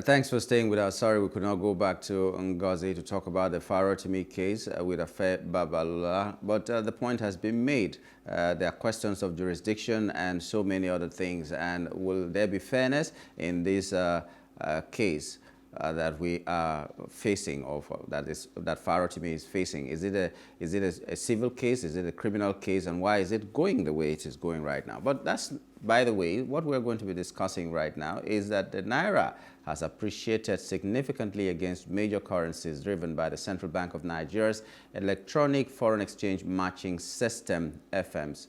Thanks for staying with us. Sorry we could not go back to Ngozi to talk about the Farotimi case with Afe Babalola, but the point has been made. There are questions of jurisdiction and so many other things. And will there be fairness in this case that we are facing, or that Farotimi is facing? Is it a civil case? Is it a criminal case? And why is it going the way it is going right now? But that's, by the way, what we're going to be discussing right now is that the Naira has appreciated significantly against major currencies driven by the Central Bank of Nigeria's electronic foreign exchange matching system, FMs.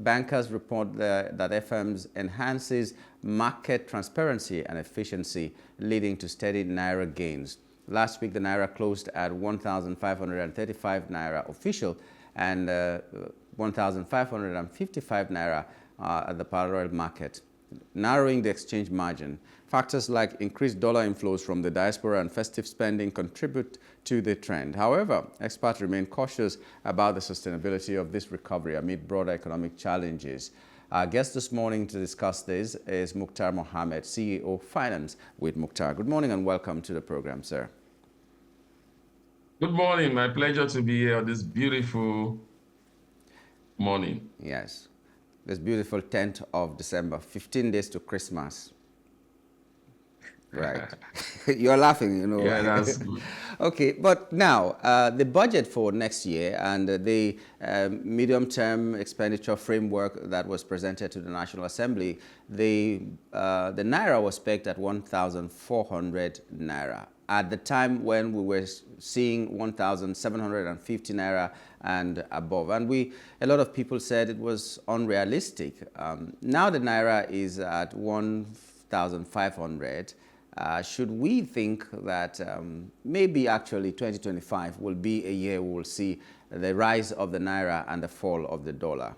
Bankers report that FMs enhances market transparency and efficiency, leading to steady Naira gains. Last week, the Naira closed at 1,535 Naira official and 1,555 Naira at the parallel market, narrowing the exchange margin. Factors like increased dollar inflows from the diaspora and festive spending contribute to the trend. However, experts remain cautious about the sustainability of this recovery amid broader economic challenges. Our guest this morning to discuss this is Muktar Mohammed, CEO Finance with Muktar. Good morning and welcome to the program, sir. Good morning. My pleasure to be here this beautiful morning. Yes, this beautiful 10th of December, 15 days to Christmas. Right. You're laughing, you know. Yeah, that's good. Okay, but now the budget for next year and the medium-term expenditure framework that was presented to the National Assembly, the Naira was pegged at 1,400 Naira. At the time when we were seeing 1,750 Naira and above. And a lot of people said it was unrealistic. Now the Naira is at 1,500. Should we think that maybe actually 2025 will be a year we will see the rise of the Naira and the fall of the dollar?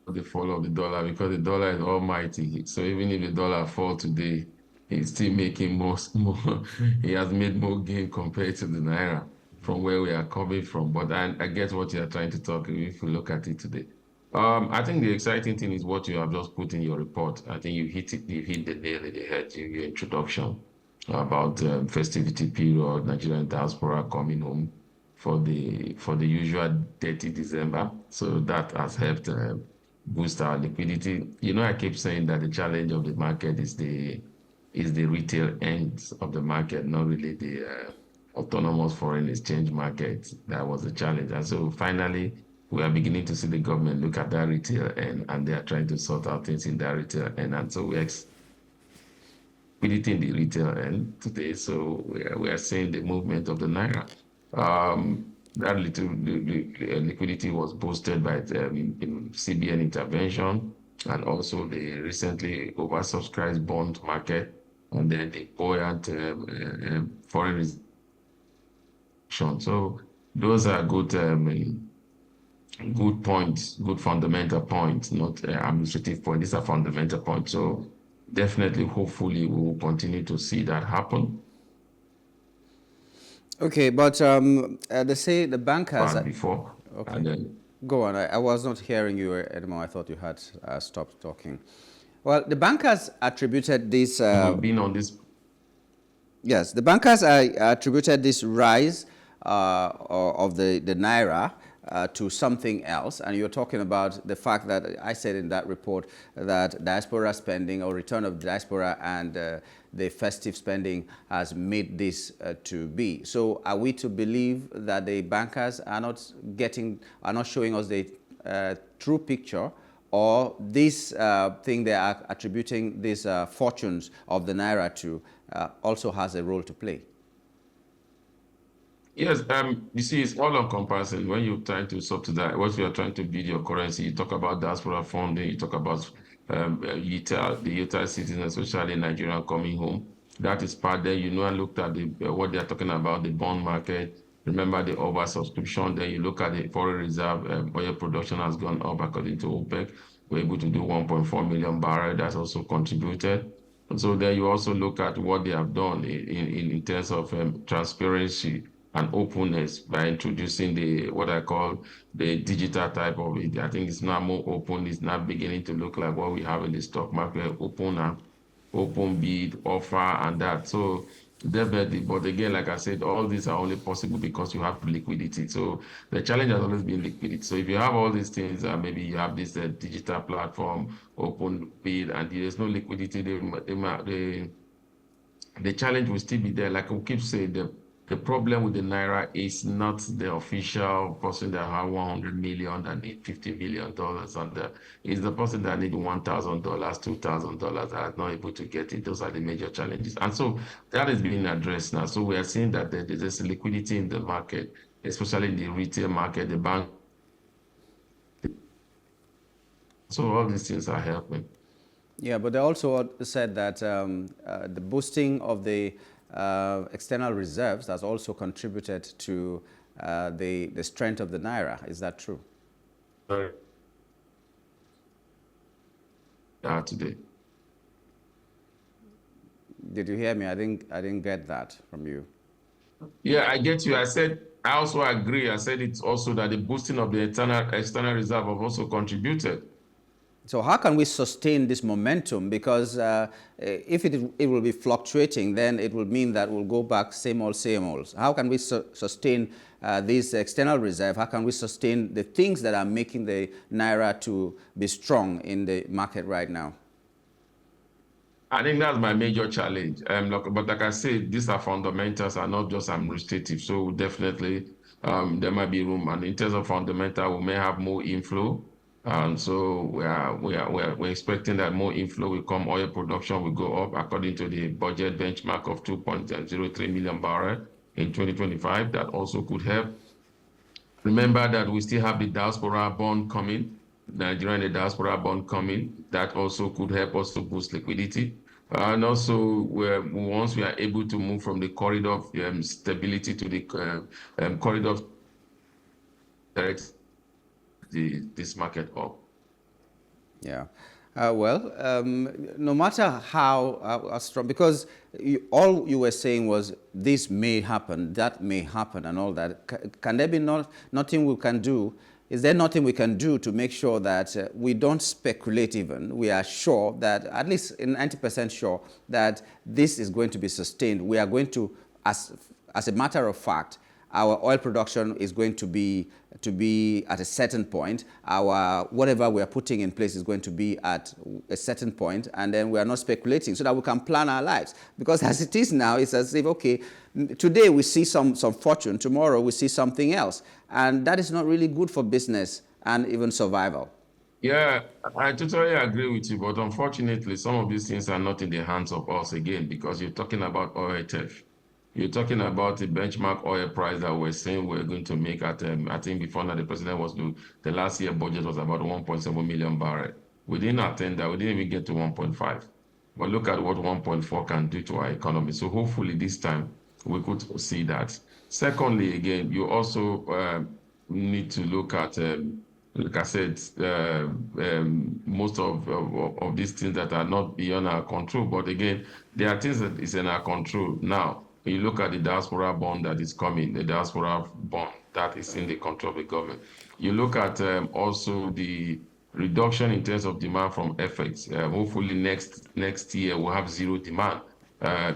The fall of the dollar, because the dollar is almighty. So even if the dollar falls today, he's still making more. He has made more gain compared to the Naira from where we are coming from. But I get what you are trying to talk if you look at it today. I think the exciting thing is what you have just put in your report. I think you hit the nail in the head in your introduction about festivity period, Nigerian diaspora coming home for the usual dirty December. So that has helped boost our liquidity. You know, I keep saying that the challenge of the market is the retail end of the market, not really the autonomous foreign exchange market. That was the challenge. And so finally, we are beginning to see the government look at that retail end, and they are trying to sort out things in that retail end. And so we're liquidity in the retail end today. So we are seeing the movement of the Naira. That little liquidity was boosted by CBN intervention and also the recently oversubscribed bond market, and then the buoyant foreign reserve. So those are good points, good fundamental points, not administrative points. These are fundamental points. So definitely, hopefully, we will continue to see that happen. Okay, but they say the bankers before. Okay, and then go on. I was not hearing you anymore. I thought you had stopped talking. Well, the bankers attributed this. been on this. Yes, the bankers attributed this rise of the Naira to something else, and you're talking about the fact that I said in that report that diaspora spending or return of diaspora and the festive spending has made this to be. So are we to believe that the bankers are not showing us the true picture, or this thing they are attributing these fortunes of the Naira to also has a role to play? Yes, you see, it's all encompassing. When you're trying to subsidize, what you're trying to build your currency, you talk about diaspora funding, you talk about the UTI citizens, especially Nigeria coming home. That is part there. You know, I looked at what they're talking about, the bond market. Remember the oversubscription. Then you look at the foreign reserve, oil production has gone up according to OPEC. We're able to do 1.4 million barrels. That's also contributed. And so then you also look at what they have done in terms of transparency and openness by introducing the what I call the digital type of it. I think it's now more open. It's not beginning to look like what we have in the stock market, open bid, offer, and that. So definitely, but again, like I said, all these are only possible because you have liquidity. So the challenge has always been liquidity. So if you have all these things, maybe you have this digital platform, open bid, and there's no liquidity, the challenge will still be there. Like we keep saying, the problem with the Naira is not the official person that have 100 million that need $50 million on the, it's the person that need $1,000, $2,000 that are not able to get it. Those are the major challenges. And so that is being addressed now. So we are seeing that there's liquidity in the market, especially in the retail market, the bank. So all these things are helping. Yeah, but they also said that the boosting of the external reserves has also contributed to the strength of the Naira. Is that true? Today. Did you hear me? I didn't get that from you. Yeah, I get you. I said I also agree. I said it's also that the boosting of the external reserve have also contributed. So how can we sustain this momentum? Because if it will be fluctuating, then it will mean that we'll go back same old, same old. How can we sustain this external reserve? How can we sustain the things that are making the Naira to be strong in the market right now? I think that's my major challenge. But like I said, these are fundamentals, are not just administrative. So definitely, there might be room. And in terms of fundamental, we may have more inflow. And so we're expecting that more inflow will come. Oil production will go up according to the budget benchmark of 2.03 million barrel in 2025. That also could help. Remember that we still have the diaspora bond coming, Nigeria and the diaspora bond coming. That also could help us to boost liquidity. And also, once we are able to move from the corridor of stability to the corridor of direct this market up. Yeah. No matter how strong, because all you were saying was this may happen, that may happen, and all that. Can there be nothing we can do? Is there nothing we can do to make sure that we don't speculate even? We are sure that, at least 90% sure, that this is going to be sustained. We are going to, as a matter of fact, our oil production is going to be at a certain point. Our whatever we are putting in place is going to be at a certain point, and then we are not speculating so that we can plan our lives. Because as it is now, it's as if, okay, today we see some fortune, tomorrow we see something else, and that is not really good for business and even survival. Yeah, I totally agree with you, but unfortunately, some of these things are not in the hands of us again, because you're talking about oil theft. You're talking about the benchmark oil price that we're saying we're going to make at, I think before now the president was doing, the last year budget was about 1.7 million barrel. We didn't attend that, we didn't even get to 1.5. But look at what 1.4 can do to our economy. So hopefully this time we could see that. Secondly, again, you also need to look at, like I said, most of these things that are not beyond our control. But again, there are things that is in our control now. When you look at the diaspora bond that is coming, the diaspora bond that is in the control of the government. You look at also the reduction in terms of demand from FX. Hopefully next year we'll have zero demand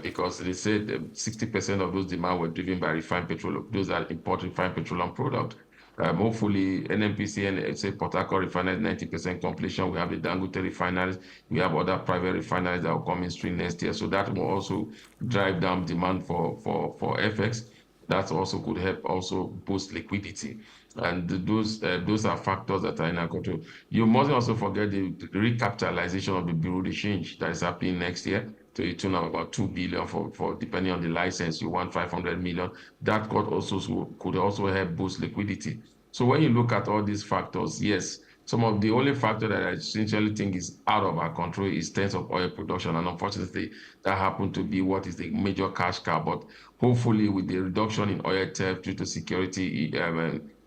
because they said 60% of those demand were driven by refined petroleum. Those are imported refined petroleum products. Hopefully, NNPC and say Port Harcourt refinery 90% completion. We have the Dangote refineries. We have other private refineries that will come in stream next year. So that will also drive down demand for FX. That also could help also boost liquidity. And those are factors that are in our control. You must also forget the recapitalization of the bureau de change that is happening next year to a tune of about 2 billion for depending on the license, you want 500 million. That could also help boost liquidity. So when you look at all these factors, yes, some of the only factor that I essentially think is out of our control is terms of oil production. And unfortunately, that happened to be what is the major cash cow. But hopefully with the reduction in oil theft due to security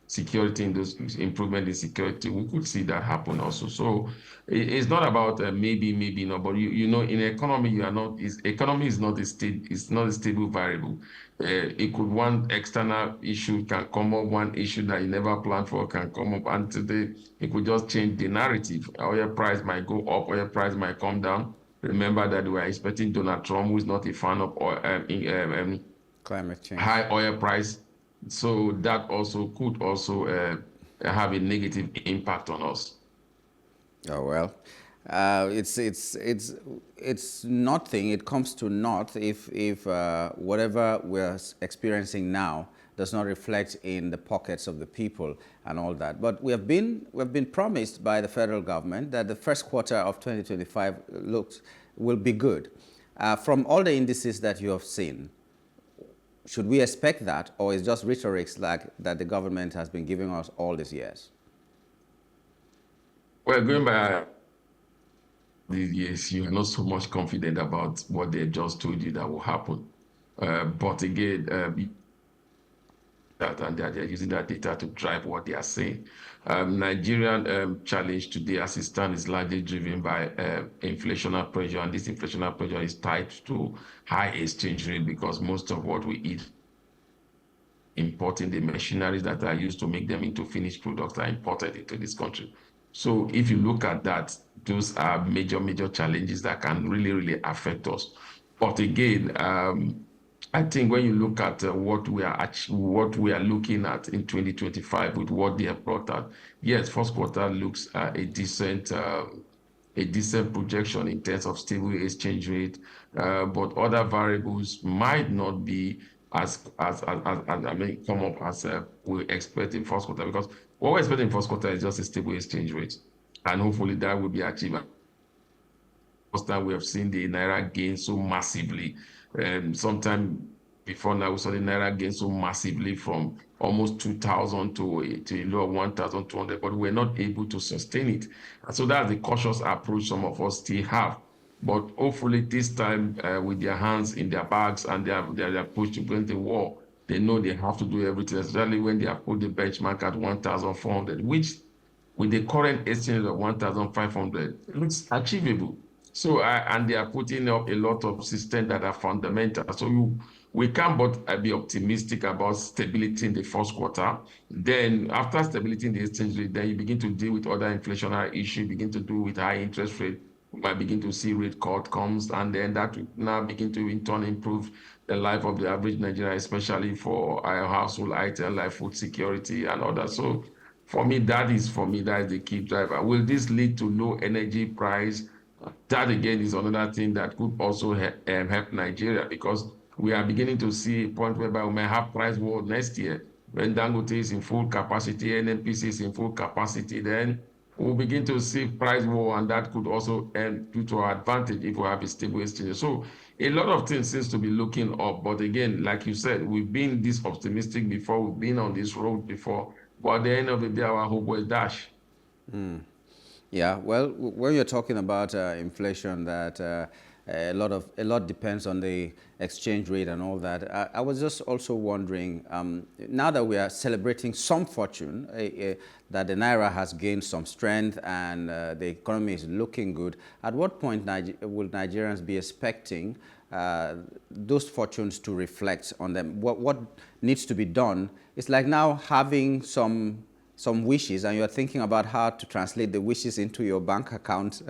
security in those improvement in security, we could see that happen also. So it's not about maybe not, but you know, in economy, you are not. Economy is not a state. It's not a stable variable. It could one external issue can come up, one issue that you never planned for can come up, and today it could just change the narrative. Oil price might go up, oil price might come down. Remember that we are expecting Donald Trump, who is not a fan of oil, Climate change. high oil price. So that also could also have a negative impact on us. Oh well, it's nothing. It comes to naught if whatever we're experiencing now does not reflect in the pockets of the people and all that. But we've been promised by the federal government that the first quarter of 2025 will be good. From all the indices that you have seen, should we expect that, or is just rhetoric like that the government has been giving us all these years? Well, going by these years, you are not so much confident about what they just told you that will happen. But again, that and they're using that data to drive what they are saying. Nigerian challenge today, as it stands, is largely driven by inflationary pressure, and this inflationary pressure is tied to high exchange rate because most of what we eat, importing the machineries that are used to make them into finished products, are imported into this country. So if you look at that, those are major challenges that can really affect us. But again, I think when you look at what we are looking at in 2025 with what they have brought out, yes, first quarter looks a decent projection in terms of stable exchange rate, but other variables might not be as I mean come up as we expect in first quarter, because what we're expecting in first quarter is just a stable exchange rate, and hopefully that will be achieved. First time we have seen the Naira gain so massively. Sometime before now, we saw the Naira gain so massively from almost 2,000 to a low of 1,200, but we're not able to sustain it. And so that's the cautious approach some of us still have. But hopefully this time, with their hands in their bags and they're pushed to go into war, they know they have to do everything, especially when they have put the benchmark at 1,400, which with the current exchange of 1,500, it looks achievable. So, and they are putting up a lot of systems that are fundamental. So we can but be optimistic about stability in the first quarter. Then after stability in the exchange rate, then you begin to deal with other inflationary issues, begin to do with high interest rate. We might begin to see rate cut comes, and then that will now begin to in turn improve the life of the average Nigerian, especially for our household items like food security and others. So for me, that is the key driver. Will this lead to low energy price? That again is another thing that could also help Nigeria, because we are beginning to see a point whereby we may have price war next year. When Dangote is in full capacity, NNPC is in full capacity, then we'll begin to see price war, and that could also end due to our advantage if we have a stable exchange. So a lot of things seems to be looking up. But again, like you said, we've been this optimistic before, we've been on this road before, but at the end of the day, our hope was dashed. Yeah, well, when you're talking about inflation, that a lot depends on the exchange rate and all that. I was just also wondering, now that we are celebrating some fortune, that the Naira has gained some strength and the economy is looking good, at what point will Nigerians be expecting those fortunes to reflect on them? What needs to be done? It's like now having some wishes, and you're thinking about how to translate the wishes into your bank account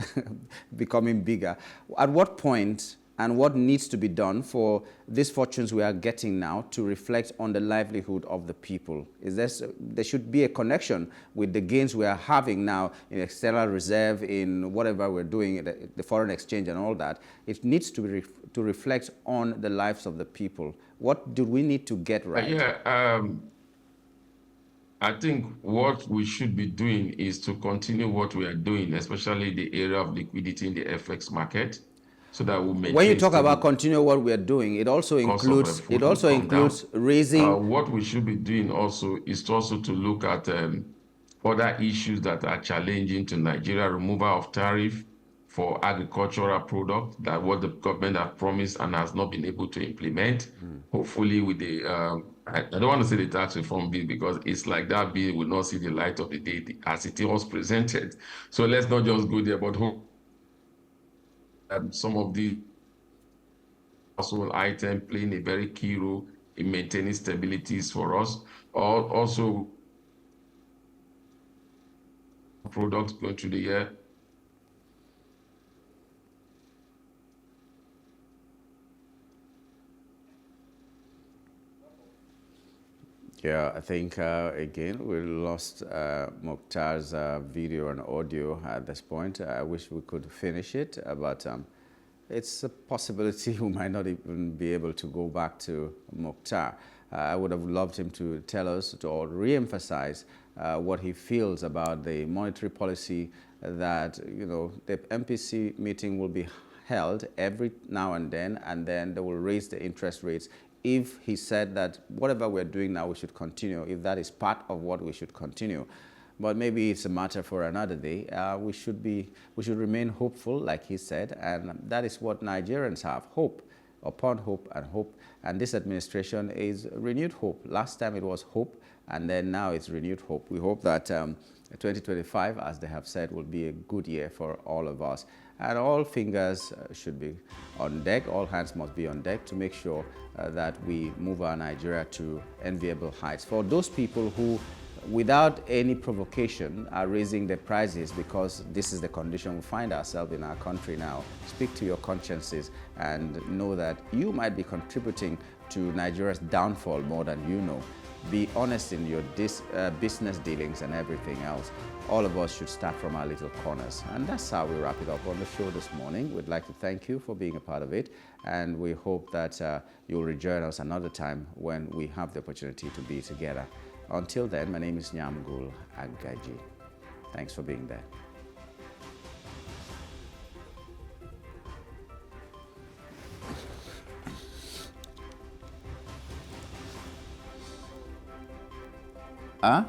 becoming bigger. At what point and what needs to be done for these fortunes we are getting now to reflect on the livelihood of the people? There should be a connection with the gains we are having now in external reserve, in whatever we're doing, the foreign exchange and all that. It needs to reflect on the lives of the people. What do we need to get right? I think what we should be doing is to continue what we are doing, especially the area of liquidity in the FX market, so that we maintain. When you talk about continue what we are doing, it also includes raising. What we should be doing also is also to look at other issues that are challenging to Nigeria: removal of tariff, for agricultural product, that what the government has promised and has not been able to implement. Hopefully with the, I don't want to say the tax reform bill because it's like that bill will not see the light of the day as it was presented. So let's not just go there, but hope some of the household item playing a very key role in maintaining stabilities for us. Also, products going through the year. Yeah, I think again we lost Mukhtar's video and audio at this point. I wish we could finish it, but it's a possibility we might not even be able to go back to Mukhtar. I would have loved him to tell us or re-emphasize what he feels about the monetary policy that, you know, the MPC meeting will be held every now and then they will raise the interest rates. If he said that whatever we're doing now, we should continue, if that is part of what we should continue. But maybe it's a matter for another day. We should remain hopeful, like he said, and that is what Nigerians have, hope upon hope and hope. And this administration is renewed hope. Last time it was hope, and then now it's renewed hope. We hope that 2025, as they have said, will be a good year for all of us. And all fingers should be on deck, all hands must be on deck to make sure that we move our Nigeria to enviable heights. For those people who, without any provocation, are raising their prices because this is the condition we find ourselves in our country now, speak to your consciences and know that you might be contributing to Nigeria's downfall more than you know. Be honest in your business dealings and everything else. All of us should start from our little corners. And that's how we wrap it up on the show this morning. We'd like to thank you for being a part of it. And we hope that you'll rejoin us another time when we have the opportunity to be together. Until then, my name is Nyamgyul Agaji. Thanks for being there. Huh?